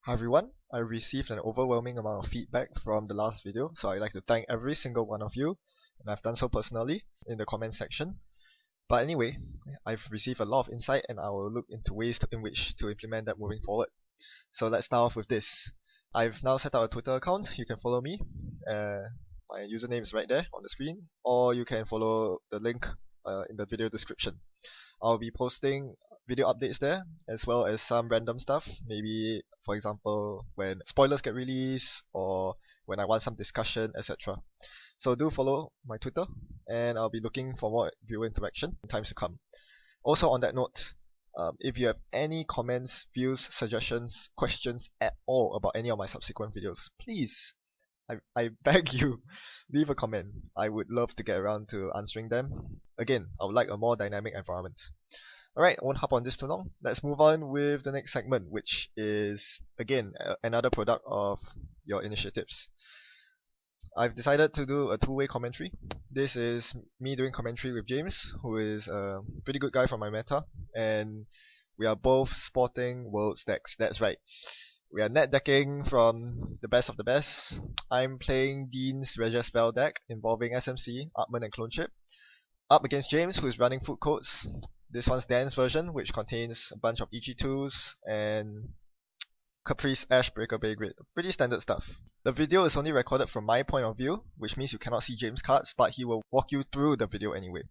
Hi everyone, I received an overwhelming amount of feedback from the last video, so I'd like to thank every single one of you, and I've done so personally in the comment section. But anyway, I've received a lot of insight and I will look into ways in which to implement that moving forward. So let's start off with this. I've now set up a Twitter account, you can follow me. My username is right there on the screen, or you can follow the link in the video description. I'll be posting video updates there, as well as some random stuff. Maybe, for example, when spoilers get released, or when I want some discussion, etc. So do follow my Twitter, and I'll be looking for more viewer interaction in times to come. Also on that note, if you have any comments, views, suggestions, questions at all about any of my subsequent videos, please, I beg you, leave a comment. I would love to get around to answering them. Again, I would like a more dynamic environment. Alright, I won't hop on this too long. Let's move on with the next segment, which is, again, another product of your initiatives. I've decided to do a two-way commentary. This is me doing commentary with James, who is a pretty good guy from my meta, and we are both sporting World's decks. That's right. We are net decking from the best of the best. I'm playing Dean's Regia Spell deck involving SMC, Artman, and Clone Chip, up against James, who is running Food Codes. This one's Dan's version, which contains a bunch of EG2s and Caprice Ash Breaker Bay Grid. Pretty standard stuff. The video is only recorded from my point of view, which means you cannot see James' cards, but he will walk you through the video anyway.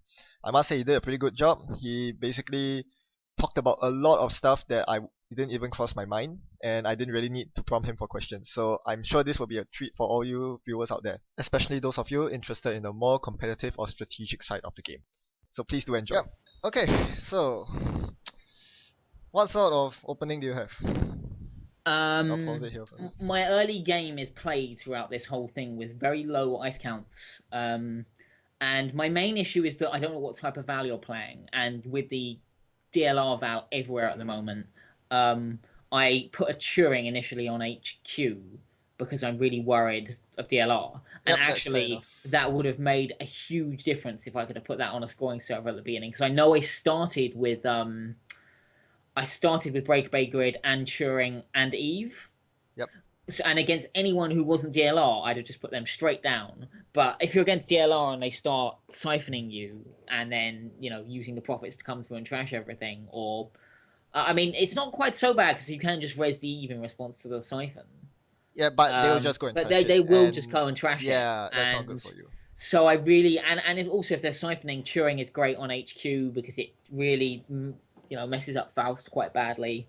I must say he did a pretty good job. He basically talked about a lot of stuff that didn't even cross my mind, and I didn't really need to prompt him for questions. So I'm sure this will be a treat for all you viewers out there, especially those of you interested in the more competitive or strategic side of the game. So please do enjoy. Yep. Okay, so what sort of opening do you have? I'll pause it here first. My early game is played throughout this whole thing with very low ice counts. And my main issue is that I don't know what type of Val you're playing. And with the DLR Val everywhere at the moment, I put a Turing initially on HQ because I'm really worried of DLR. And Yep, actually, that would have made a huge difference if I could have put that on a scoring server at the beginning. Because I know I started with Break Bay Grid and Turing and Eve. Yep. So, and against anyone who wasn't DLR, I'd have just put them straight down. But if you're against DLR and they start siphoning you and then, using the profits to come through and trash everything, or... I mean, it's not quite so bad because you can just res the Eve in response to the siphon. Yeah, but they'll just go and but trash they it, will just go and trash it. Yeah, that's not good for you. So I really... And if they're siphoning, Turing is great on HQ because it really... messes up Faust quite badly.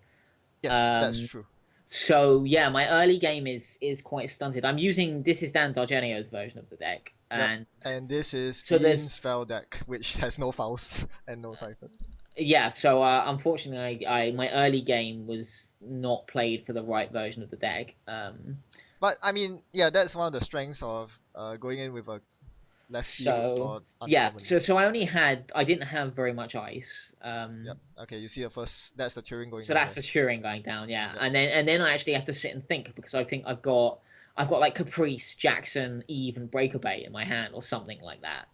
Yes, that's true. So yeah, my early game is quite stunted. I'm using this is Dan Dargenio's version of the deck, and this is Dean's spell deck, which has no Faust and no Siphon. Yeah, so unfortunately, my early game was not played for the right version of the deck. But I mean, yeah, that's one of the strengths of going in with a so I didn't have very much ice. Yep. Okay, you see the first. That's the Turing going. So that's the Turing going down, yeah. Yep. And then I actually have to sit and think because I think I've got like Caprice, Jackson, Eve, and Breaker Bay in my hand or something like that.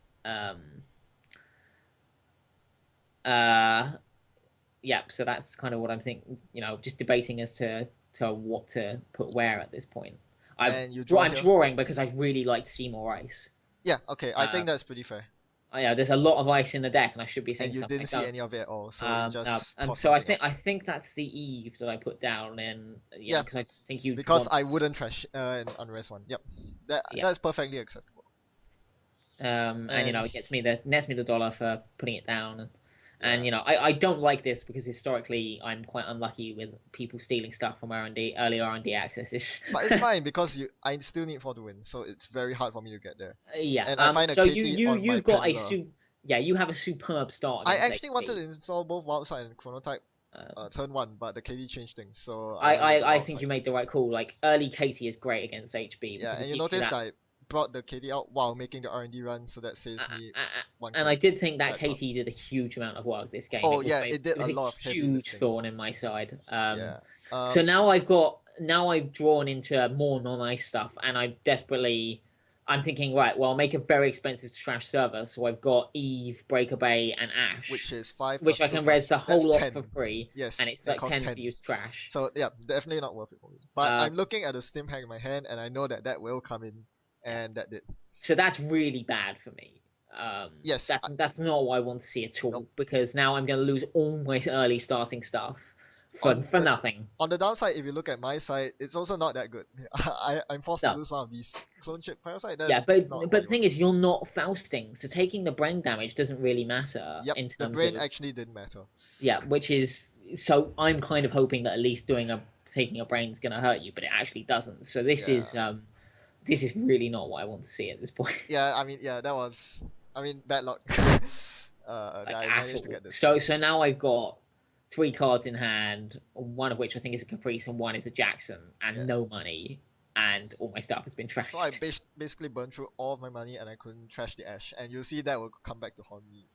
Yeah. So that's kind of what I'm thinking. Just debating as to what to put where at this point. I'm drawing because I'd really like to see more ice. Yeah, okay, I think that's pretty fair. Yeah, there's a lot of ice in the deck, and I should be seeing something. And you didn't see any of it at all, so so I think that's the Eve that I put down, and because I think you I wouldn't trash an unrest one. Yep, that's perfectly acceptable. And it nets me the dollar for putting it down, and I don't like this because historically I'm quite unlucky with people stealing stuff from early R&D accesses. But it's fine because I still need 4 to win, so it's very hard for me to get there. Yeah. And I find so you've got you have a superb start. I actually wanted to install both Wildside and Chronotype turn 1, but the KD changed things. So I think you made the right call. Like early KT is great against HB. Yeah, and you notice I brought the KD out while making the R&D run, so that saves me one. And I did think that KT did a huge amount of work this game. Oh it did a lot of huge thorn in my side. So now I've drawn into more non-ice stuff, and I desperately I'm thinking, right, well, I'll make a very expensive trash server. So I've got Eve, Breaker Bay, and Ash, which is 5 which plus I 2 can plus res the 3. That's whole lot for 10. free, and Yes, it's and like cost 10 for 10. use trash. So yeah, definitely not worth it for me. But Uh, I'm looking at the Steam hack in my hand, and I know that that will come in, yeah. and that did. So that's really bad for me. Yes, That's not what I want to see at all, nope. because now I'm going to lose all my early starting stuff for On the nothing. on the downside, if you look at my side, it's also not that good. I'm forced to No. lose one of these clone chip parasite. Yeah, That's not but what the you want thing to is, you're lose. not fausting, so taking the brain damage doesn't really matter Yep, in the terms brain of actually didn't matter. yeah, which is so I'm kind of hoping that at least taking a brain is going to hurt you, but it actually doesn't. So Yeah, this is really not what I want to see at this point, yeah. I mean, yeah, that was. I mean, bad luck. That like I at managed to all. get this So far. so now I've got 3 cards in hand, one of which I think is a Caprice and one is a Jackson, and Yeah. no money, and all my stuff has been So I trashed. basically burned through all of my money, and I couldn't trash the ash. And you'll see that will come back to haunt me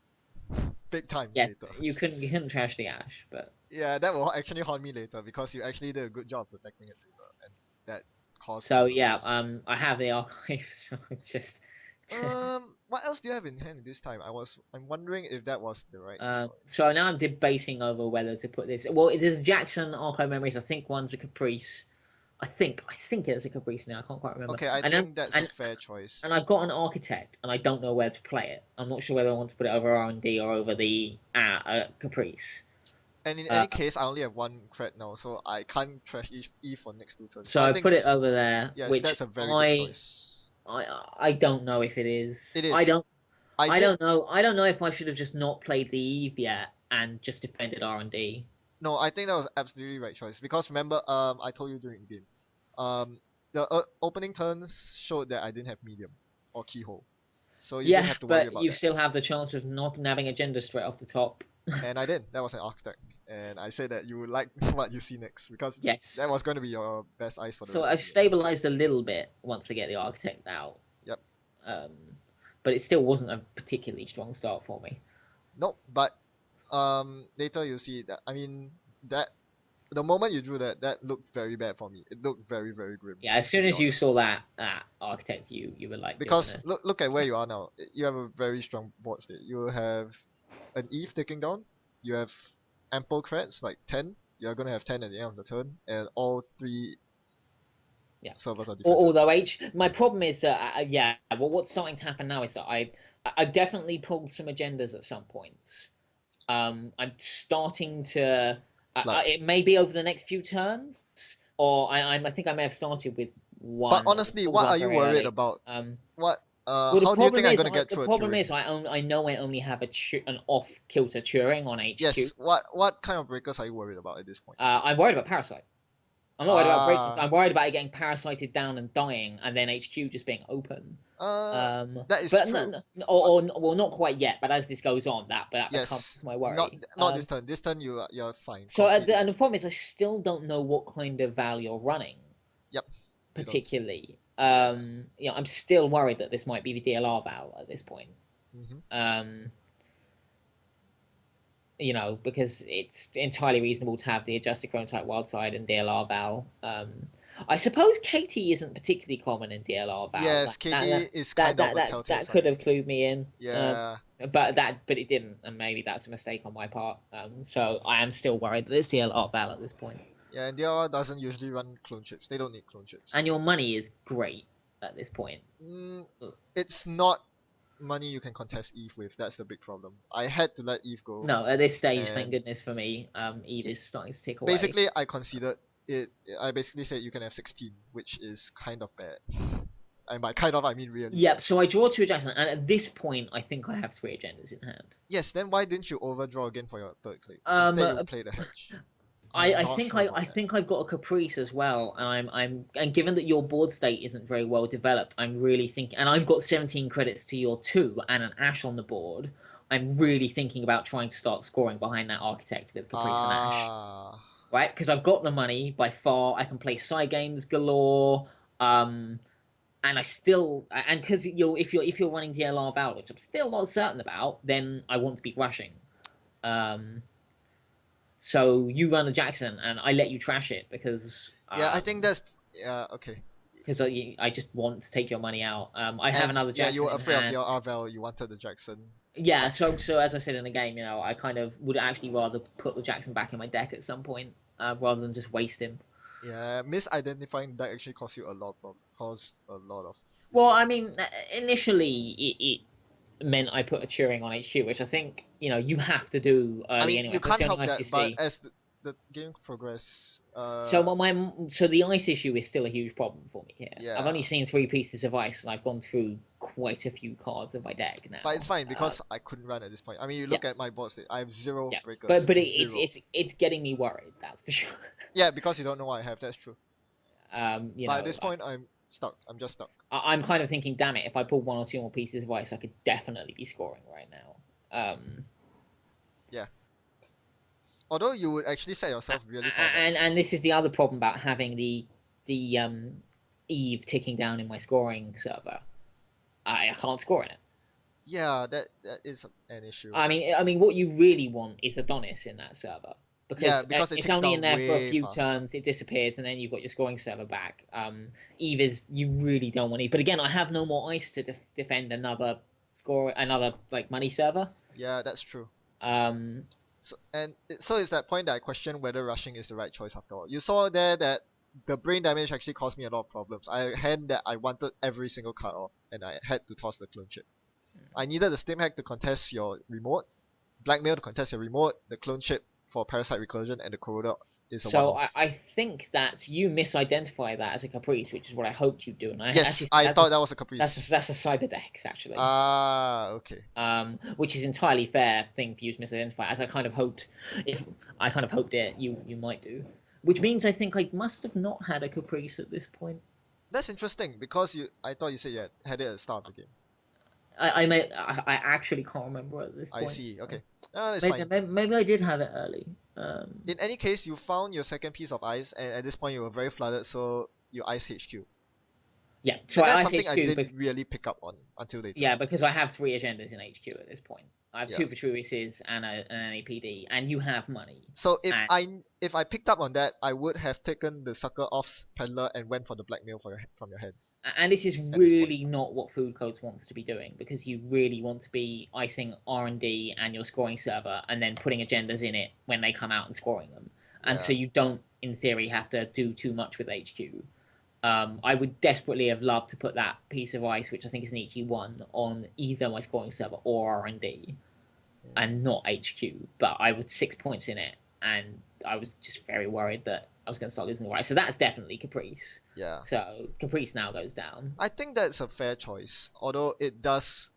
big time Yes, later. you couldn't trash the Ash, but Yeah, that will actually haunt me later because you actually did a good job protecting it later, and that caused so yeah, problems. I have the archive, so it's just. What else do you have in hand this time? I'm wondering if that was the right choice. So now I'm debating over whether to put this. Well, it is Jackson Archive Memories. I think one's a Caprice. I think it's a Caprice now. I can't quite remember. Okay, I And then think that's a and fair choice. and I've got an Architect, and I don't know where to play it. I'm not sure whether I want to put it over R&D or over the Caprice. And in Uh, any case, I only have one cred now, so I can't trash E for next 2 turns. So so I I think put it over there, yes, which that's a very good choice. I don't know if it is. It is. I I did don't know. I don't know if I should have just not played the Eve yet and just defended R&D. No, I think that was absolutely right choice because remember, I told you during the game, the opening turns showed that I didn't have medium or keyhole, so you didn't Yeah, have to worry but about you that. still have the chance of not nabbing agenda straight off the top. And I did. That was an architect, and I said that you would like what you see next because Yes. that was going to be your best ice for the So rest of I've the game. stabilized a little bit once I get the architect out. Yep. Um, but it still wasn't a particularly strong start for me. No, but later you see that. I mean that the moment you drew that, that looked very bad for me. It looked very very grim, Yeah, as to soon be as you saw honest. that architect, you were like, you're Because gonna. look at where you are now. You have a very strong board state. You have an Eve taking down. You have ample creds like 10. You're gonna have 10 at the end of the turn, and all 3 Yeah. servers are defended. Although my problem is that yeah, well, what's starting to happen now is that I've definitely pulled some agendas at some points. I'm starting to. Flood. It may be over the next few turns, or I think I may have started with But one or honestly, pulled what one are you very worried early. about? Um, What well, how do you think I'm gonna get the through a problem Turing? is I know I only have an off kilter Turing on HQ. Yes, what kind of breakers are you worried about at this point? I'm worried about Parasite. I'm not worried about breakers. Ah, I'm worried about it getting parasited down and dying, and then HQ just being open. uh, that is But true. well, not quite yet. But as this goes on, that becomes Yes, my not worry. not this turn. This turn you're fine So completely. and the problem is, I still don't know what kind of Val you're running, Yep, you don't. particularly. Yeah. I'm still worried that this might be the DLR Val at this point. Mm-hmm. Um, because it's entirely reasonable to have the adjusted chronotype wildside and DLR Val. I suppose Katie isn't particularly common in DLR Val. Yes, KD is kind of a telltale That could sign. have clued me in. Yeah. But it didn't, and maybe that's a mistake on my part. So I am still worried that it's DLR Val at this point. Yeah, and DLR doesn't usually run clone chips. They don't need clone chips. And your money is great at this point. Mm, it's not money you can contest Eve with. That's the big problem. I had to let Eve go. No, at this stage, thank And goodness for me, Eve is starting to tick away. basically, I considered it. I basically said you can have 16, which is kind of bad. And by kind of, I mean really Yep, bad. so I draw 2 agendas, and at this point, I think I have 3 agendas in hand. Yes, then why didn't you overdraw again for your third click? Um, Instead, you play the hedge. I Not think sure about I that. think I've got a Caprice as well, and given that your board state isn't very well developed, I'm really thinking, and I've got 17 credits to your 2 and an Ash on the board. I'm really thinking about trying to start scoring behind that Architect with Caprice and Ash, Ah, right? Because I've got the money by far. I can play side games galore. And I still, and because if you're running DLR Val, which I'm still not certain about, then I want to be rushing. Um, so you run a Jackson, and I let you trash it because yeah, I think that's yeah okay. because I just want to take your money out. I have another Yeah, Jackson you were in afraid of hand. your Arvel. You wanted the Jackson. Yeah, so as I said in the game, I kind of would actually rather put the Jackson back in my deck at some point, rather than just waste him. Yeah, misidentifying deck actually cost you a lot of caused a lot of Well, issues. I mean, initially it meant I put a Turing on HQ, which I think you have to do I early mean, anyway. you That's can't the only help ice you that, but see. as the game progress, So so the ice issue is still a huge problem for me here. I've yeah, only seen 3 pieces of ice, and I've gone through quite a few cards of my deck but it's now. fine because I couldn't run at this point. I mean, you Yeah, look at my board state, I have zero yeah, breakers, it's zero. it's getting me worried. That's for sure. Yeah, because you don't know what I have. That's true. You But at know, this point, I'm stuck. I'm just stuck. I'm kind of thinking, damn it, if I pull 1 or 2 more pieces of ice, I could definitely be scoring right now. Yeah. Although you would actually set yourself really far back. And this is the other problem about having the Eve ticking down in my scoring server. I can't score in it. Yeah, that is an issue. I mean, what you really want is Adonis in that server Yeah, because because it it's takes only in down there for a way few faster. turns, it disappears, and then you've got your scoring server back. Eve is you really don't want Eve, but again, I have no more ice to defend another like money server. Yeah, that's true. Um, So it's that point that I question whether rushing is the right choice after all. You saw there that the brain damage actually caused me a lot of problems. I had that I wanted every single card off, and I had to toss the clone chip. I needed the stim hack to contest your remote, blackmail to contest your remote, the clone chip for parasite recursion, and the corroder is a So one-off. I think that you misidentify that as a caprice, which is what I hoped you'd do, and I Yes, actually I thought that was a caprice. that's a cyber dex actually, Ah, okay. which is entirely fair thing for you to misidentify, as I kind of hoped if I kind of hoped it you might do, which means I think I must have not had a caprice at this point. That's interesting because I thought you said you had it at the start of the game. I actually can't remember at this I point. see. Okay. That's Maybe, fine. maybe I did have it early. In any case, you found your second piece of ice, and at this point you were very flooded, so you ice HQ. Yeah, so And that's I something ice I HQ, didn't really pick up on until later. yeah, because I have 3 agendas in HQ at this point. I have Yeah. 2 Vitruvises and an APD, and you have money. So And if I picked up on that, I would have taken the sucker off peddler and went for the blackmail from your head. this is At this point. really not what Food Codes wants to be doing, because you really want to be icing R&D and your scoring server and then putting agendas in it when they come out and scoring them. And Yeah. so you don't, in theory, have to do too much with HQ. I would desperately have loved to put that piece of ice, which I think is an HE1, on either my scoring server or R&D, and not HQ. But I would 6 points in it, and I was just very worried that I was going to start losing the ice. So that's definitely Caprice. Yeah. So Caprice now goes down. I think that's a fair choice, although it does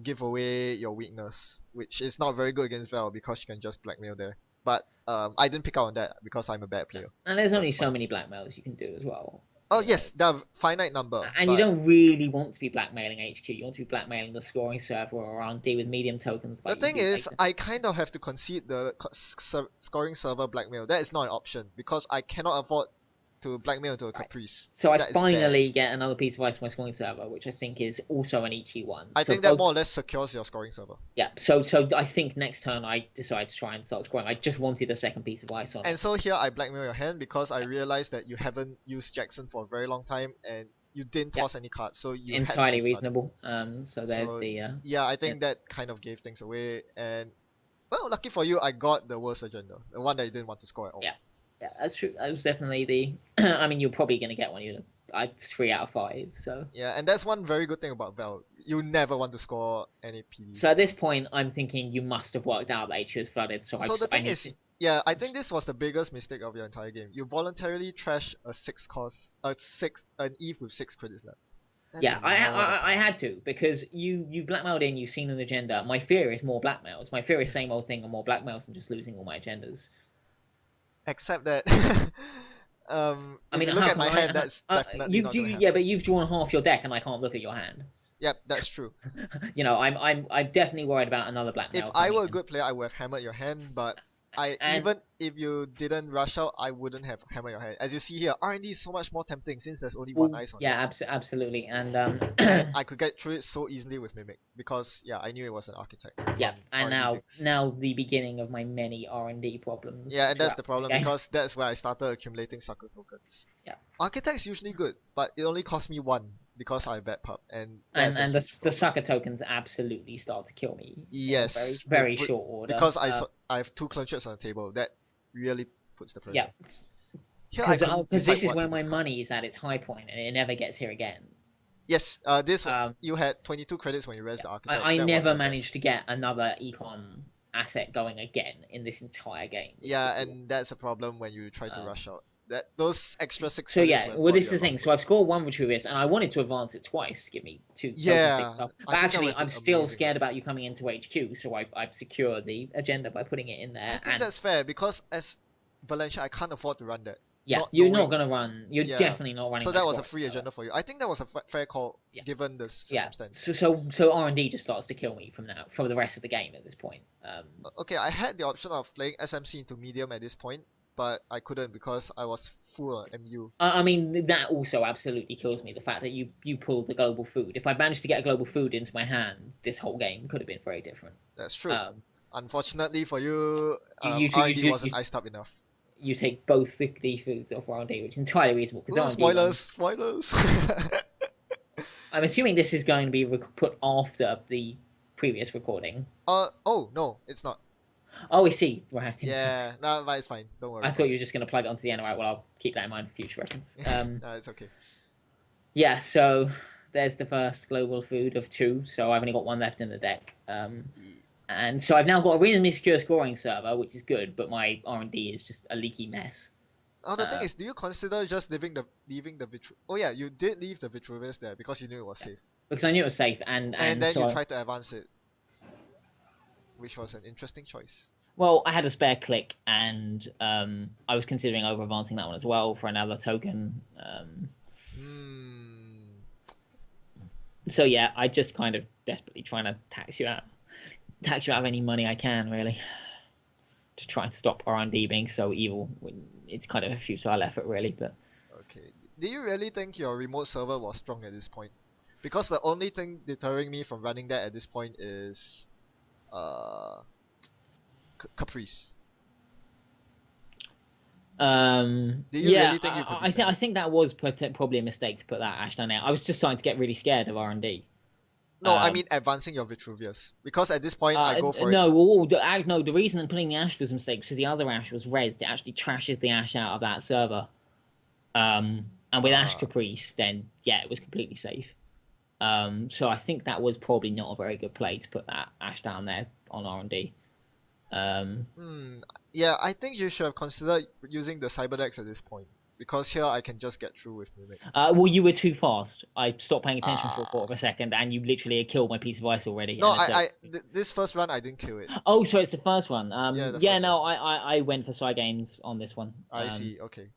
give away your weakness, which is not very good against Val because you can just blackmail there. But I didn't pick out on that because I'm a bad player. And there's So only it's so fine. many blackmails you can do as well. Oh you know. yes, there are finite number. And but you don't really want to be blackmailing HQ. You want to be blackmailing the scoring server or R&D with medium tokens. the Like you thing do is, later. I kind of have to concede the scoring server blackmail. That is not an option because I cannot afford to blackmail into a Caprice. So I That is finally get another piece of ice for my scoring server, which I think is also an Ichi one. I So think that both- more or less secures your scoring server. Yeah, so I think next turn I decide to try and start scoring. I just wanted a second piece of ice on And it. so here I blackmail your hand because I realized that you haven't used Jackson for a very long time and you didn't Yeah. toss any cards, so It's you had to entirely be flooded. reasonable. So there's So, the Yeah, I think that kind of gave things away. And well, lucky for you, I got the worst agenda, the one that you didn't want to score at all. Yeah. Yeah, that's true. That was definitely the. I mean, you're probably gonna get one. I 3 out of 5. So. Yeah, and that's one very good thing about Val. You never want to score any PDs. So at this point, I'm thinking you must have worked out that HQ is flooded. So So the I thing need is, to. yeah, I think this was the biggest mistake of your entire game. You voluntarily trash an Eve with 6 credits left. That's Yeah, a lot of I cards. had to, because you've blackmailed in, you've seen an agenda. My fear is more blackmails. My fear is same old thing and more blackmails and just losing all my agendas. Except that, I if mean, you look how at my can I- hand, that's definitely not gonna happen. yeah, but you've drawn half your deck and I can't look at your hand. Yep, that's true. I'm definitely worried about another If blackmail. I coming were a in. good player, I would have hammered your hand, but And even if you didn't rush out, I wouldn't have hammered your hand. As you see here, R&D is so much more tempting since there's only one well, ice on it. yeah, absolutely. And And I could get through it so easily with Mimic because yeah, I knew it was an architect yeah, from and R&D now decks. now the beginning of my many R&D problems Yeah, and that's throughout the this problem game. because that's where I started accumulating sucker tokens. Yeah. Architect's usually good, but it only cost me one because I bet pub, and that's a And huge the problem. sucker tokens absolutely start to kill me in a very Yes, very short order. because I have two clunchers on the table. That really puts the Yeah, pressure. Here I couldn't because decide this is what to where my discard. money is at its high point, and it never gets here again. Yes, Um, you had 22 credits when you raised yeah, the architect. I That was never your managed best. to get another econ asset going again in this entire game, which is Yeah, awful. and that's a problem when you try to Um, rush out. That those extra six so credits would yeah, have well, brought this is you a the long thing. So way. I've scored one Vitruvius, and I wanted to advance it twice to give me two token six Yeah, stuff. I But think that would actually, have I'm been still amazing. scared about you coming into HQ, so I've secured the agenda by putting it in I there. think And that's fair because as Valencia, I can't afford to run that. yeah, Not you're not knowing, gonna run. You're yeah. definitely not running So my that was a scoring free server. agenda for you. I think that was a fair call Yeah, given the yeah. circumstance. So R&D just starts to kill me from now for the rest of the game at this point. Okay, I had the option of playing SMC into medium at this point, but I couldn't because I was full on MU. I mean that also absolutely kills me. The fact that you pulled the global food. If I managed to get a global food into my hand, this whole game could have been very different. That's true. Um, Unfortunately for you, you R&D you, wasn't you, iced up enough. you take both the foods off R&D, which is entirely reasonable because Ooh, R&D spoilers, runs. spoilers. I'm assuming this is going to be put after the previous recording. Oh no, it's not. Oh, I see. Right, I didn't Yeah, notice. no, but it's fine. Don't worry I thought about you it. were just going to plug it onto the end. Right, well, I'll keep that in mind for future reference. No, it's okay. Yeah, so there's the first global food of two. So I've only got one left in the deck. E- And so I've now got a reasonably secure scoring server, which is good, but my R&D is just a leaky mess. Oh, the thing Uh, is, do you consider just leaving the Vitru? Oh yeah, you did leave the Vitruvius there because you knew it was yeah. safe, Because I knew it was safe, and and then you so tried to advance it, which was an interesting choice. well, I had a spare click, and I was considering over advancing that one as well for another token. Hmm. So yeah, I just kind of desperately trying to tax you out of any money I can, really, to try and stop R&D being so evil. It's kind of a futile effort, really, but Okay. Do you really think your remote server was strong at this point? Because the only thing deterring me from running that at this point is uh Caprice. Do you yeah, really think you could I defend it? think that was probably a mistake to put that ash down there. I was just starting to get really scared of R&D. No, I Um, mean advancing your Vitruvius. Because at this point I go for it. no, no. The reason I'm putting the ash was a mistake because the other ash was rezzed. It actually trashes the ash out of that server. And with Ash Uh, Caprice, then yeah, it was completely safe. So I think that was probably not a very good play to put that Ash down there on R&D. Um, hmm. Yeah, I think you should have considered using the Cyberdex at this point. Because here I can just get through with Mimic. well, you were too fast. I stopped paying attention for a Ah. quarter of a second, and you literally had killed my piece of ice already. No, And so, this first run I didn't kill it. oh, so it's the first one. Yeah, the Yeah, first one. no, I went for side games on this one. I see. Okay.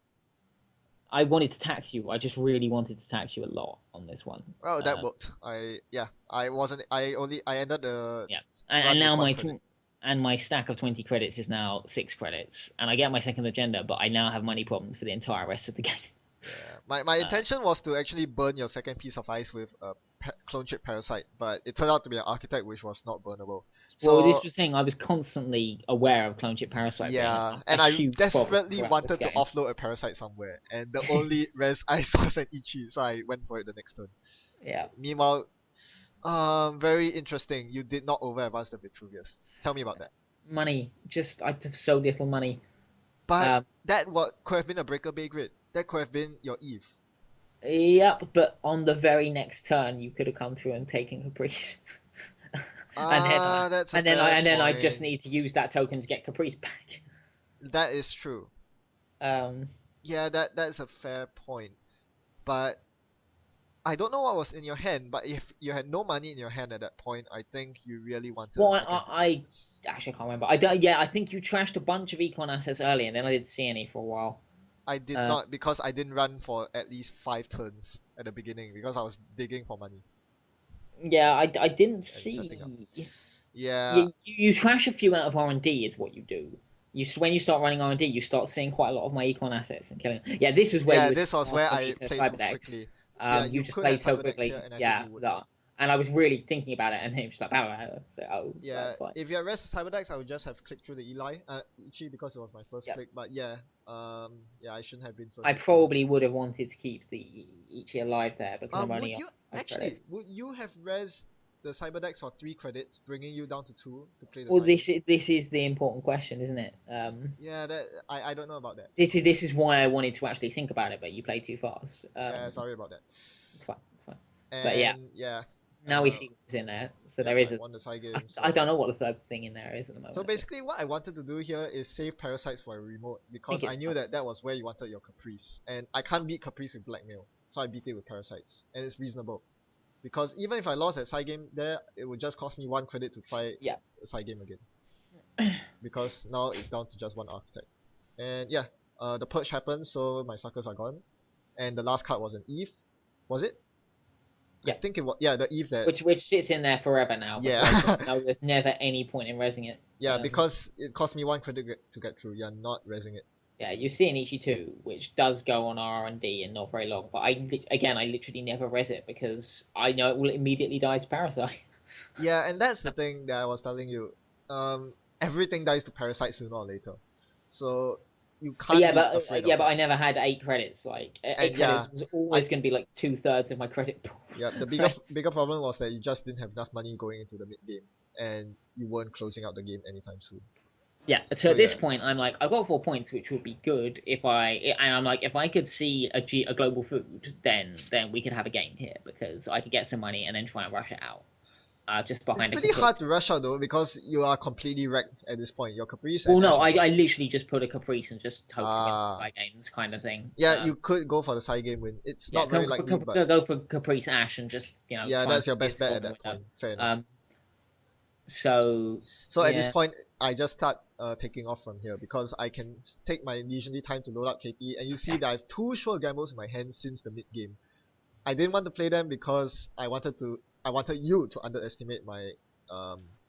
I wanted to tax you. I just really wanted to tax you a lot on this one. Well, that worked. I wasn't. I ended the Yeah, run and with now one credit. and my stack of 20 credits is now 6 credits, and I get my second agenda, but I now have money problems for the entire rest of the game. Yeah. My Uh, intention was to actually burn your second piece of ice with a clone chip parasite, but it turned out to be an architect which was not burnable. well, this So was saying I was constantly aware of clone chip parasite being yeah, a and I huge problem desperately throughout this wanted to game. offload a parasite somewhere, and the only res I saw was an Ichi, so I went for it the next turn. Yeah, Meanwhile, very interesting. You did not over advance the Vitruvius. Tell me about that. money. Just I have so little money. But Um, that what could have been a breaker bay grid. That could have been your Eve. yep, but on the very next turn, you could have come through and taken Caprice, That's a fair and then I just point. need to use that token to get Caprice back. That is true. Um, Yeah, that's a fair point. But I don't know what was in your hand, but if you had no money in your hand at that point, I think you really wanted a well, second I Vitruvius. actually I can't remember. I don't. Yeah, I think you trashed a bunch of econ assets early, and then I didn't see any for a while. I did Uh, not because I didn't run for at least 5 turns at the beginning because I was digging for money yeah, I didn't and setting up. see. Yeah, You trash a few out of R&D is what you do. when you start running R&D, you start seeing quite a lot of my econ assets and killing. Yeah, this was where Yeah, you were this too was where fast for me I to played too Cyberdecks. quickly. Yeah, You you just could have played so Cyberdecks here, quickly. and I think Yeah, you would win. that. And I was really thinking about it, and then just like, blah, blah, blah. So, oh, Yeah, right, fine. if you had rest Cyberdecks, I would just have clicked through the Eli, Ichi because it was my first Yep. click. But yeah, yeah, I shouldn't have been so. I probably would have wanted to keep the Ichi alive there because I'm Would only on you 5 actually? credits. Would you have res the Cyberdecks for 3 credits, bringing you down to 2 to play the Well, side game? this is the important question, isn't it? Yeah, that I don't know about that. This is why I wanted to actually think about it, but you played too fast. Yeah, sorry about that. It's fine, it's fine. But yeah, And yeah, now we see what's in there. So yeah, there is I a. won the side game. I don't know what the third thing in there is at the moment. So basically, what I wanted to do here is save parasites for a remote because I knew fun. that was where you wanted your caprice, and I can't beat caprice with blackmail, so I beat it with parasites, and it's reasonable. Because even if I lost at side game there, it would just cost me 1 credit to try Yeah. the side game again. Because now it's down to just 1 architect. And yeah, the purge happened, so my suckers are gone. And the last card was an Eve. Was it? Yeah. I think it was. Yeah, the Eve that. Which sits in there forever now. Yeah. No, there's never any point in resing it. Yeah, because it cost me 1 credit to get through. You're not resing it. Yeah, you see an Ichi 2, which does go on R&D and not very long, but I literally never res it because I know it will immediately die to Parasite. Yeah, and that's the thing that I was telling you. Everything dies to Parasite sooner or later. So you can't be afraid of but that. I never had 8 credits. Like 8 credits was always going to be like 2/3 of my credit pool. Yeah, the bigger problem was that you just didn't have enough money going into the mid game, and you weren't closing out the game anytime soon. Yeah, so at this point, I'm like, I've got 4 points, which would be good if I'm like, if I could see a global food, then we could have a game here because I could get some money and then try and rush it out. Just behind it's pretty hard to rush out though because you are completely wrecked at this point. Your caprice. Well, no, I literally just put a caprice and just hope to win some side games, kind of thing. Yeah, you could go for the side game win. It's not very likely, but go for caprice Ash and just yeah, that's your best bet at that point. Fair enough. So at this point, I just start taking off from here because I can take my leisurely time to load up KT, and you see that I have 2 sure gambles in my hand since the mid game. I didn't want to play them because I wanted you to underestimate my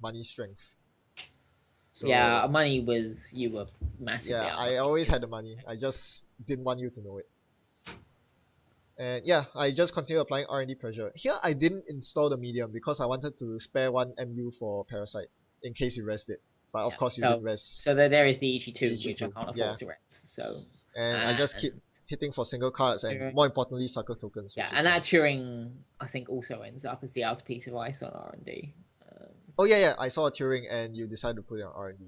money strength. So, yeah, money was you were massively. Yeah, I always had the money. I just didn't want you to know it. And yeah, I just continue applying R&D pressure. Here I didn't install the medium because I wanted to spare 1 MU for Parasite in case you rest it. But of course you didn't rest. So there is the Ichi 2, which I can't afford to rest. So and I just keep hitting for single cards and more importantly sucker tokens. Yeah, and that Turing I think also ends up as the outer piece of ice on R&D. Oh yeah, I saw a Turing and you decided to put it on R&D.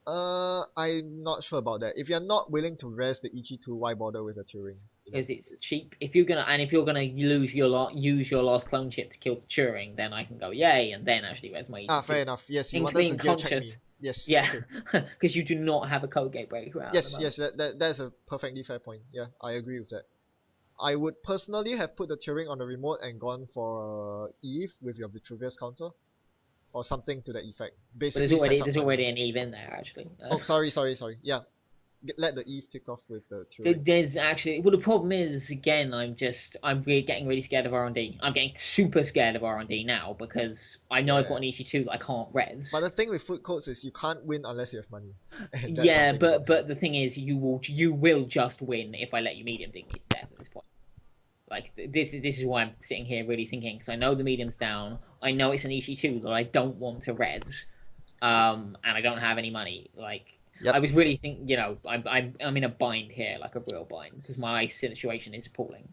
I'm not sure about that. If you're not willing to rest the Ichi 2, why bother with a Turing? Because it's cheap. If you're gonna use your last clone chip to kill the Turing, then I can go yay, and then actually res my Ichi 2. Fair enough. Yes, you wanted to check me. Yes. Yeah, because you do not have a code gateway around. Yes, that's a perfectly fair point. Yeah, I agree with that. I would personally have put the Turing on the remote and gone for Eve with your Vitruvius counter. Or something to that effect. Basically, there's already an Eve in there actually. Oh, sorry. Yeah, let the Eve tick off with the Turing. There's actually the problem is again I'm really getting really scared of R&D. I'm getting super scared of R&D now because I know I've got an Ichi 2 that I can't res. But the thing with food codes is you can't win unless you have money. Yeah, but the thing is you will just win if I let you medium dig me to death at this point. Like this is why I'm sitting here really thinking because I know the medium's down. I know it's an Ichi 2 that I don't want to res, and I don't have any money. Like I was really thinking, I'm in a bind here, like a real bind, because my ice situation is appalling.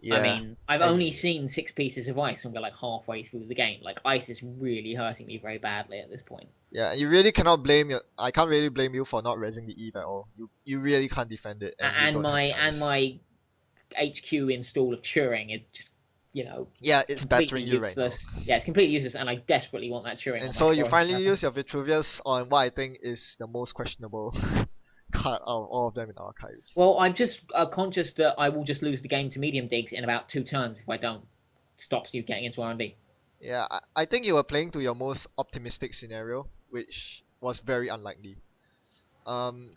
Yeah. I mean, I've only seen 6 pieces of ice, and we're like halfway through the game. Like ice is really hurting me very badly at this point. Yeah, you really cannot blame I can't really blame you for not resing the Eve at all. You really can't defend it. And my HQ install of Turing is just yeah, it's battering you right now. Yeah, it's completely useless, and I desperately want that Turing. And so you finally use your Vitruvius on what I think is the most questionable card out of all of them in archives. Well, I'm just conscious that I will just lose the game to medium digs in about 2 turns if I don't stop you getting into R&D. Yeah, I think you were playing to your most optimistic scenario, which was very unlikely. No,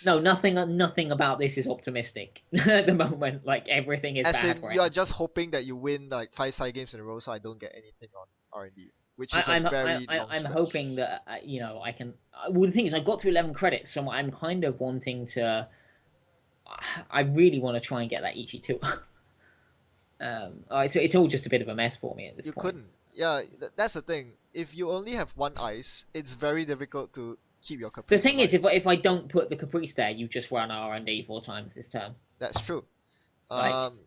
nothing about this is optimistic at the moment. Like everything is bad. You are just hoping that you win like 5 side games in a row, so I don't get anything on R&D. which is a very long I'm stretch. hoping that you know, I can. Well, the thing is, I got to 11 credits, so I'm kind of wanting to. I really want to try and get that Ichi too. It's all just a bit of a mess for me at this You point. couldn't. Yeah, that's the thing. If you only have one ice, it's very difficult to keep your The caprice thing is, alive. if I don't put the Caprice there, you just run R&D 4 times this term. That's true. Like, Um,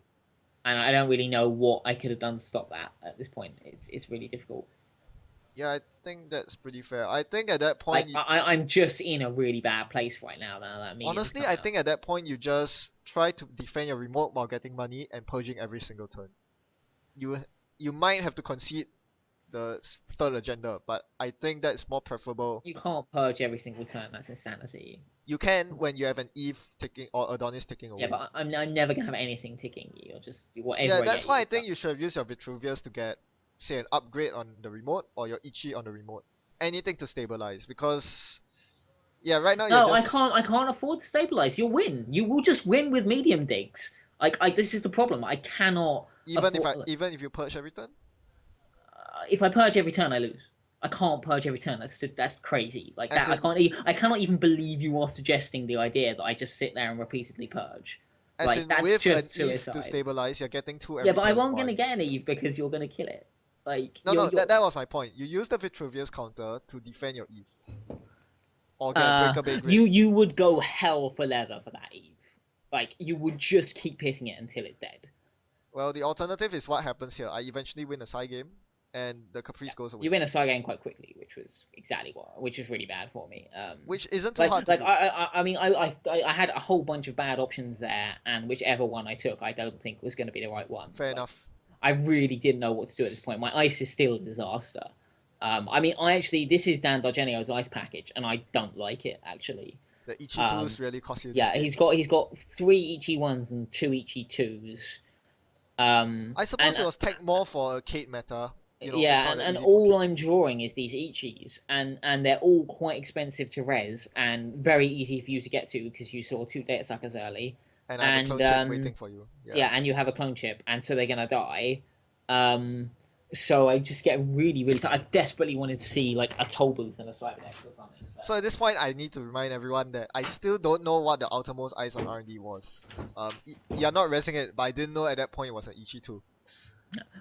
and I don't really know what I could have done to stop that at this point. It's really difficult. yeah, I think that's pretty fair. I think at that Like point, I'm just in a really bad place right now. Now that medium's honestly, come I out. think at that point you just try to defend your remote while getting money and purging every single turn. You you might have to concede the third agenda, but I think that's more preferable. You can't purge every single turn. That's insanity. You can when you have an Eve taking or Adonis taking Yeah, away. but I'm never gonna have anything ticking you. You'll just Yeah, whatever I that's get you. why I It's think done. you should have used your Vitruvius to get, say, an upgrade on the remote or your Ichi on the remote. Anything to stabilize because, yeah, right now you're No, just I can't afford to stabilize. You'll win. You will just win with medium digs. Like this is the problem. I cannot afford. even if you purge every turn. If I purge every turn, I lose. I can't purge every turn. That's crazy. Like As that, in, I cannot even believe you are suggesting the idea that I just sit there and repeatedly purge. Like that's with an just Eve to suicide. stabilize, you're getting two Yeah, every but I turn. won't gonna One. get an Eve because you're gonna kill it. Like No, no, you're that was my point. You use the Vitruvius counter to defend your Eve or get a uh breakaway grid. you would go hell for leather for that Eve. Like you would just keep hitting it until it's dead. Well, the alternative is what happens here. I eventually win a side game, and the Caprice goes away, You win a side game quite quickly, which was really bad for me. which isn't too hard to do. I mean, I had a whole bunch of bad options there, and whichever one I took, I don't think was going to be the right one. Fair Like, enough. I really didn't know what to do at this point. My ice is still a disaster. I mean, this is Dan Dargenio's ice package, and I don't like it actually. The Ichi Um, 2s really cost you this yeah, game. he's got 3 Ichi 1s and 2 Ichi 2s. I suppose And it was tech more for a Kate meta. You know, it's yeah, not that and easy for all Kate. I'm drawing is these Ichis, and they're all quite expensive to res and very easy for you to get to because you saw 2 data suckers early, And I have a and clone chip waiting for you. Yeah. yeah, and you have a clone chip, and so they're gonna die. Um, so I just get really. I desperately wanted to see like a toll booth and a Cyberdeck or something. So at this point, I need to remind everyone that I still don't know what the outermost ice on R&D was. You're not resing it, but I didn't know at that point it was an Ichi 2.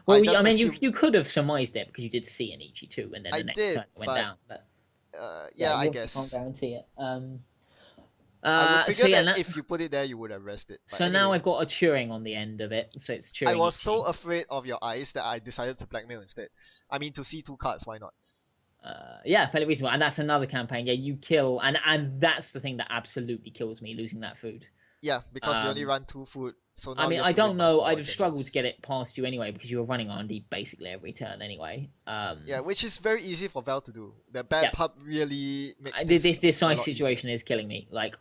Well, just I mean, assumed you could have surmised it because you did see an Ichi 2, and then I the next did, turn it went but down. But yeah, you I obviously can't guess. guarantee it. I would So figure yeah, that if you put it there, you would have rested. But so now anyway, I've got a Turing on the end of it, so it's I Turing was Ichi. so afraid of your eyes that I decided to blackmail instead. I mean, to see 2 cards, why not? Yeah, fairly reasonable, and that's another campaign. Yeah, you kill, and that's the thing that absolutely kills me, losing that food. Yeah, because you only Um, run 2 food, so I now you mean, have I to win don't by know. 4 I'd have struggled to agendas. get it past you anyway because you were running R&D basically every turn anyway. Yeah, which is very easy for Val to do. The bad Yeah, pub really makes things this a size lot easier. situation is killing me. Like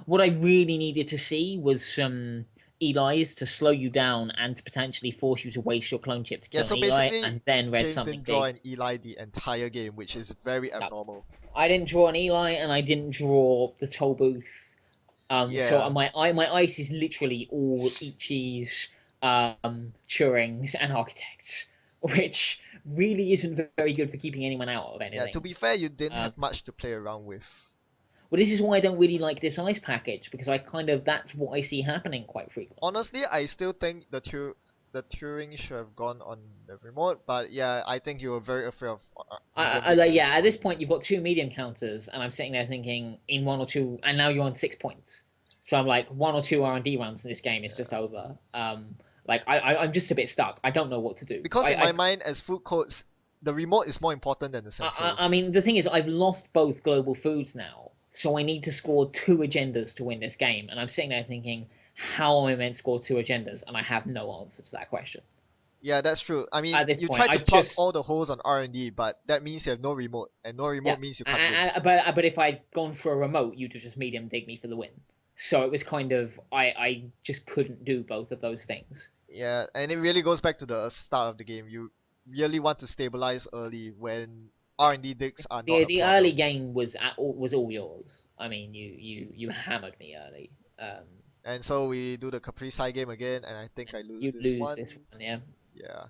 what I really needed to see was some Eli's to slow you down and to potentially force you to waste your clone chip to Yeah, kill so an Eli basically, and then res James something didn't draw big. an Eli the entire game, which is very No, abnormal. I didn't draw an Eli and I didn't draw the toll booth. So Yeah, my ice is literally all Ichis, Turings, and Architects, which really isn't very good for keeping anyone out of yeah. To anything. be fair, you didn't Um, have much to play around with. well, this is why I don't really like this ice package because I kind of that's what I see happening quite frequently. Honestly, I still think the Turing should have gone on the remote, but yeah, I think you were very afraid of medium digs at this Yeah, at this point. point you've got 2 medium counters, and I'm sitting there thinking in 1 or 2, and now you're on 6 points. So I'm like 1 or 2 R&D rounds in this game is just Yeah. over. Like I'm just a bit stuck. I don't know what to do. Because in my mind, as food codes, the remote is more important than the I centrals. mean, the thing is, I've lost both global foods now, so I need to score 2 agendas to win this game, and I'm sitting there thinking, how am I meant to score 2 agendas? And I have no answer to that question. Yeah, that's true. I mean, At this you point, tried I to plug just all the holes on R&D, but that means you have no remote, and no yeah. remote means you can't win. But if I'd gone for a remote, you'd have just medium dig me for the win. So it was kind of I just couldn't do both of those things. Yeah, and it really goes back to the start of the game. You really want to stabilize early when R&D digs are not a The early problem. game was all yours. I mean, you hammered me early. And so we do the Capri side game again, and I think I lose You this lose one. this one, yeah. Yeah.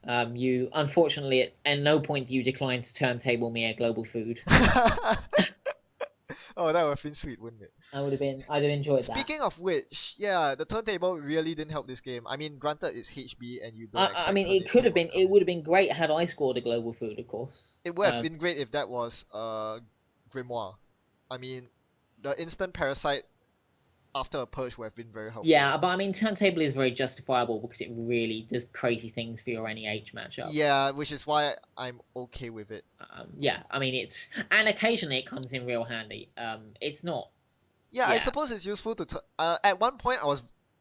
You unfortunately at no point do you decline to turntable me a global food. Oh, that would have been sweet, wouldn't it? I'd have enjoyed that. Speaking of which, yeah, the turntable really didn't help this game. I mean, granted it's HB and you don't I expect mean, it could have turntable to been, come it in. would have been great had I scored a global food, of course. It would have been great if that was Grimoire. I mean, the instant parasite after a purge would have been very helpful. Yeah, but I mean, turntable is very justifiable because it really does crazy things for your NEH matchup. Yeah, which is why I'm okay with it. Yeah, I mean, and occasionally it comes in real handy. It's not, Yeah, I yeah, suppose it's useful to at one point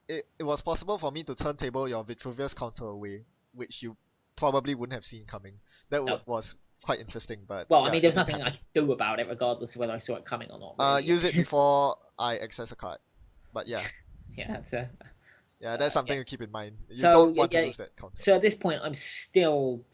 it was possible for me to turntable your Vitruvius counter away, which you probably wouldn't have seen coming. That no. was quite interesting, but Well, I yeah, mean, there it was didn't nothing I happen. could do about it, regardless of whether I saw it coming or not. Really, Use it before I access a card. But yeah, yeah. yeah, that's Yeah. something to keep in mind. You So don't yeah, want to yeah. lose that counter. So at this point, I'm still.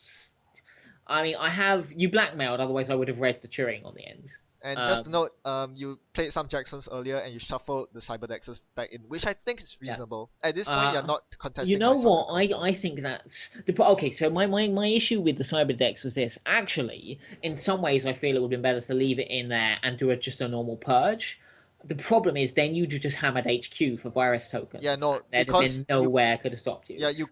I mean, I have you blackmailed. Otherwise, I would have raised the Turing on the end. And just to Um, note, you played some Jacksons earlier and you shuffled the Cyberdexes back in, which I think is yeah. reasonable. At this point, you're Uh, not you contesting know my sucker what? I counters. think that's okay. So my issue with the Cyber Decks was this. Actually, in some ways, I feel it would have been better to leave it in there and do just a normal purge. The problem is then you'd have just hammered HQ for virus Yeah, tokens, and no, there'd have because been you, nowhere could have stopped you. yeah, you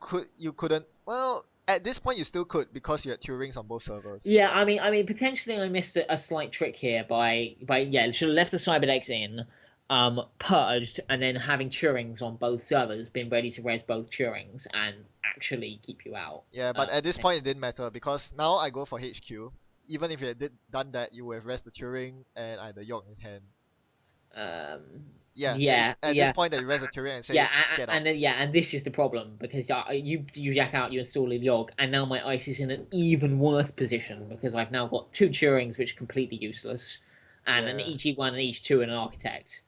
couldn't. Well, at this point, you still could because you had Turings on both servers. Yeah, I mean, potentially I missed a slight trick here by yeah, should have left the Cyberdex in, purged, and then having Turings on both servers, been ready to raise both Turings and actually keep you out. Yeah, but at this point, it didn't matter because now I go for HQ. Even if you had done that, you would have rest the Turing and I had the York in hand. Um, Yeah, it's yeah, at this yeah, point that you rest the Turing and yeah, say, get out. and then yeah, and this is the problem because you jack out, you install a log, and now my ice is in an even worse position because I've now got two Turings which are completely useless, and an Yeah. EG1 and EG2 and an architect.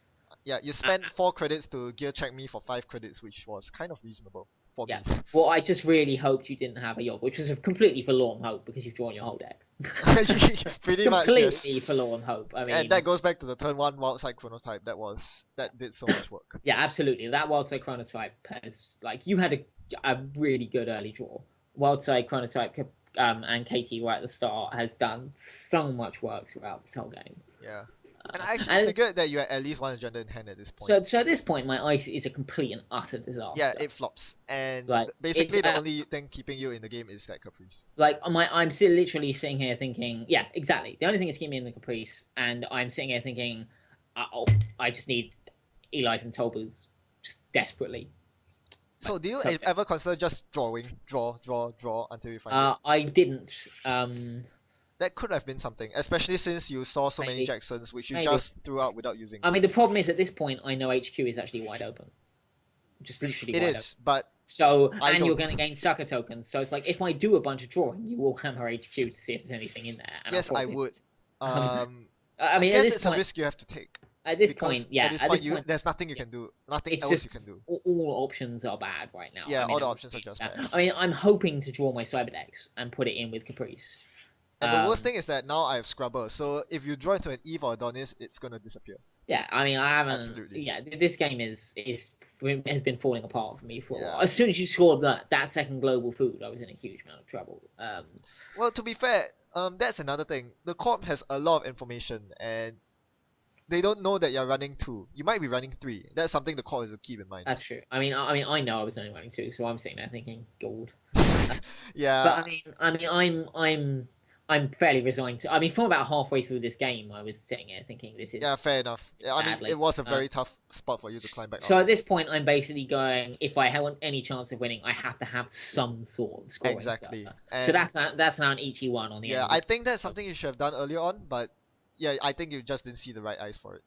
Yeah, you Uh, spent 4 credits to gear check me for 5 credits, which was kind of reasonable for Yeah. me. Well, I just really hoped you didn't have a Yogg, which was a completely forlorn hope because you've drawn your whole deck. It's Pretty much, yes. completely forlorn hope. I And mean, that goes back to the turn 1 Wildside Chronotype. That did so much work. yeah, absolutely. That Wildside Chronotype has, like, you had a really good early draw. Wildside Chronotype and Katie right at the start has done so much work throughout this whole game. Yeah. And I actually And figured that you had at least one agenda in hand at this point. so at this point, my ice is a complete and utter Yeah, disaster. it flops. And Like, it's basically the only thing keeping you in the game is that Caprice. like I'm still literally sitting here thinking, yeah, exactly. The only thing that's keeping me in the Caprice, and I'm sitting here thinking, oh, I just need Eli's and Tolboo's just desperately. Like, So do you so ever consider just drawing, draw until you find it? I didn't. That could have been something, especially since you saw so many Maybe, Jacksons which you maybe. just threw out without using. I mean, the problem is at this point, I know HQ is actually wide open, just literally It wide open. is, but So, I and you're don't. going to gain sucker tokens. So it's like if I do a bunch of drawing, you will hammer HQ to see if there's anything in there. And Yes, I probably, would. Um, I mean, at guess this it's a point, risk you have to take at this because point, yeah, at this at point this point, there's nothing you can do, nothing it's else you just can do. all options are bad right now. Yeah, I mean, all the options are just bad. I mean, I'm hoping to draw my Cyberdex and put it in with Caprice. And the worst Um, thing is that now I have Scrubber, so if you draw into an Eve or Adonis, it's gonna disappear. yeah, I mean, I haven't. Absolutely. Yeah, this game has been falling apart for me for a Yeah. while. As soon as you scored that second global food, I was in a huge amount of trouble. Well, to be fair, that's another thing. The Corp has a lot of information, and they don't know that you're running 2. You might be running 3. That's something the Corp has to keep in mind. That's true. I know I was only running two, so I'm sitting there thinking, gold. Yeah, But I'm fairly resigned to. I mean, from about halfway through this game, I was sitting here thinking this is yeah, fair enough. Yeah, I mean, it badly. was a very tough spot for you to climb back So out. at this point, I'm basically going. If I want any chance of winning, I have to have some sort of scoring Exactly. starter. So And that's now an Ichi one on the yeah, end. I think that's something you should have done earlier on, but yeah, I think you just didn't see the right eyes for it.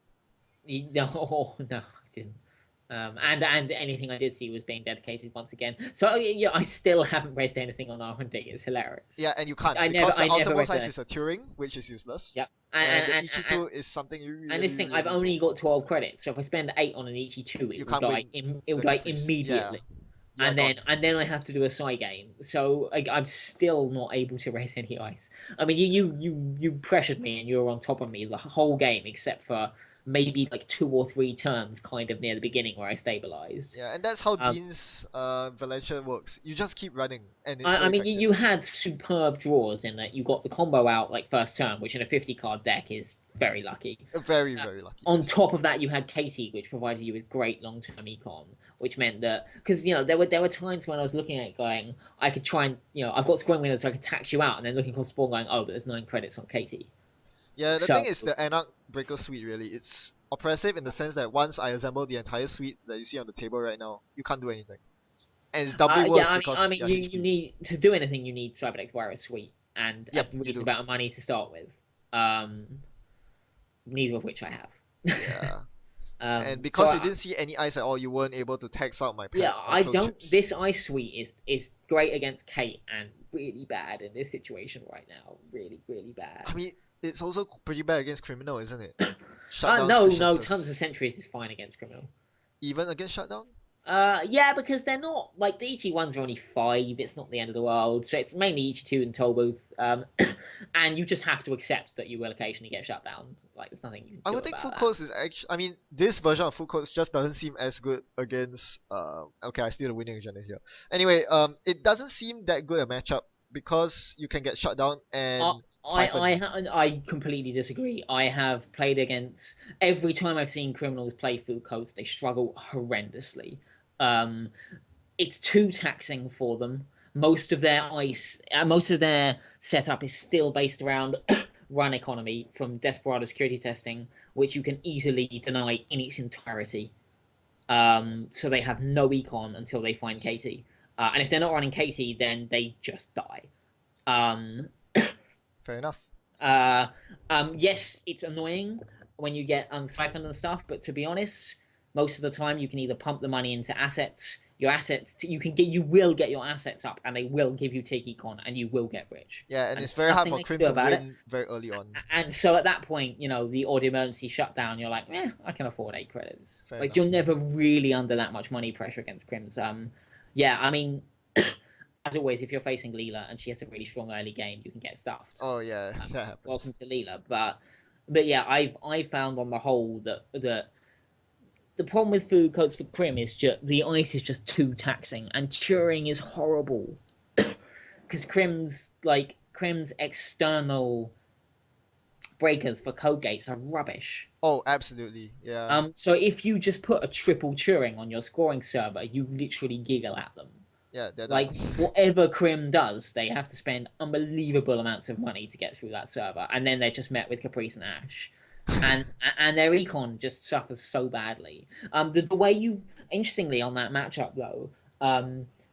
No, no, I didn't. And anything I did see was being dedicated once again. So yeah, I still haven't raised anything on R&D. It's hilarious. Yeah, and you can't I because never, the I never ultimate raised size it. is a Turing, which is useless. Yep. And the Ichi-2 is something you And this thing, really, I've really only need. got 12 credits. So if I spend 8 on an Ichi-2, You it will can't die. win It will the die Caprice. immediately. Yeah, And then I have to do a side game. So I'm still not able to raise any ice. I mean, you pressured me and you were on top of me the whole game except for maybe like 2 or 3 turns kind of near the beginning where I stabilized. Yeah, and that's how Um, Dean's Valencia works. You just keep running, and it's I, so I mean, you, effective. you had superb draws in that you got the combo out like first turn, which in a 50 card deck is very lucky. Very, Uh, very lucky. on Yes. top of that, you had Katie, which provided you with great long term econ, which meant that because there were times when I was looking at it going, I could try and I've got scoring windows, so I could tax you out, and then looking across the board going, oh, but there's 9 credits on Katie. Yeah, the thing So is the Anarch Breaker suite really. It's oppressive in the sense that once I assemble the entire suite that you see on the table right now, you can't do anything. And it's doubly yeah, worse I because mean, you're you HP. need to do anything. You need Cyberdeck's Virus Suite and a Yep, you reasonable do. amount of money to start with. Um, neither of which I have. Yeah. And So because you didn't see any ice at all, you weren't able to tax out my yeah, my I clone don't. chips. This Ice Suite is great against Kate and really bad in this situation right now. Really, really bad. I mean, it's also pretty bad against criminal, isn't it? Shutdowns, No, Crescentus. tons of sentries is fine against criminal. Even against shutdown? Yeah, because they're not like the EG ones are only 5. It's not the end of the world, so it's mainly EG2 and Tollbooth. And you just have to accept that you will occasionally get shut down. Like there's nothing you can I do would think about full that. codes is actually. I mean, this version of full codes just doesn't seem as good against. Okay, I steal the winning agenda here. Anyway, it doesn't seem that good a matchup because you can get shut down I and I siphon. I completely disagree. I have played against every time I've seen criminals play food codes, they struggle horrendously. Um, it's too taxing for them. Most of their setup is still based around run economy from Desperado security testing, which you can easily deny in its entirety. So they have no econ until they find Katie, and if they're not running Katie, then they just die. Um, Fair enough. yes, it's annoying when you get siphoned and stuff, but to be honest, most of the time you can either pump the money into assets. Your assets, you will get your assets up, and they will give you take econ, and you will get rich. Yeah, and And it's there's very hard nothing for they can Crim do to about it. win very early on. And so at that point, the odd emergency shutdown, you're like, I can afford 8 credits. Fair Like enough. you're never really under that much money pressure against Crims. Yeah, I mean, as always, if you're facing Leela and she has a really strong early game, you can get stuffed. Oh yeah, that Welcome happens. to Leela. But yeah, I've found on the whole that the problem with food codes for Crim is just the ice is just too taxing, and Turing is horrible because Crim's external breakers for code gates are rubbish. Oh, absolutely. Yeah. So if you just put a triple Turing on your scoring server, you literally giggle at them. Yeah, they're Like done. whatever Crim does, they have to spend unbelievable amounts of money to get through that server, and then they're just met with Caprice and Ash, and their econ just suffers so badly. The way you interestingly on that matchup though,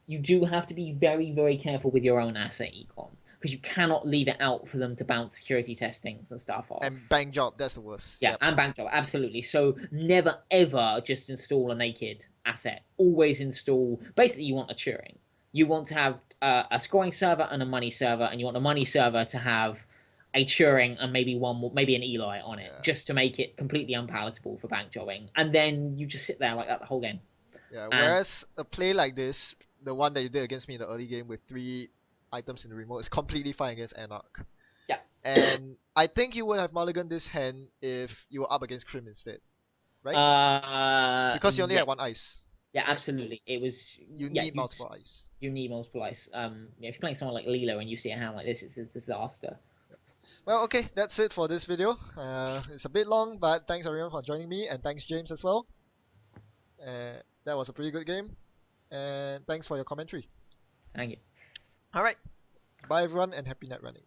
you do have to be very very careful with your own asset econ because you cannot leave it out for them to bounce security testings and stuff And off. bang job, that's the worst. Yeah, Yep. and bank job, absolutely. So never ever just install a naked asset. Always install. Basically, you want a Turing. You want to have a scoring server and a money server, and you want a money server to have a Turing and maybe one more, maybe an Eli on it, Yeah. just to make it completely unpalatable for bank jobbing. And then you just sit there like that the whole game. Yeah. And Whereas a play like this, the one that you did against me in the early game with 3 items in the remote, is completely fine against Anarch. yeah, And I think you would have mulliganed this hand if you were up against Crim instead, right? Because you only had yes, one ice, yeah, right? absolutely. It was You yeah, need multiple ice. you need multiple ice. Yeah, if you're playing someone like Lilo and you see a hand like this, it's a disaster. Well, okay, that's it for this video. It's a bit long, but thanks everyone for joining me, and thanks James as well. That was a pretty good game, and thanks for your commentary. Thank you. Alright, bye everyone, and happy net running.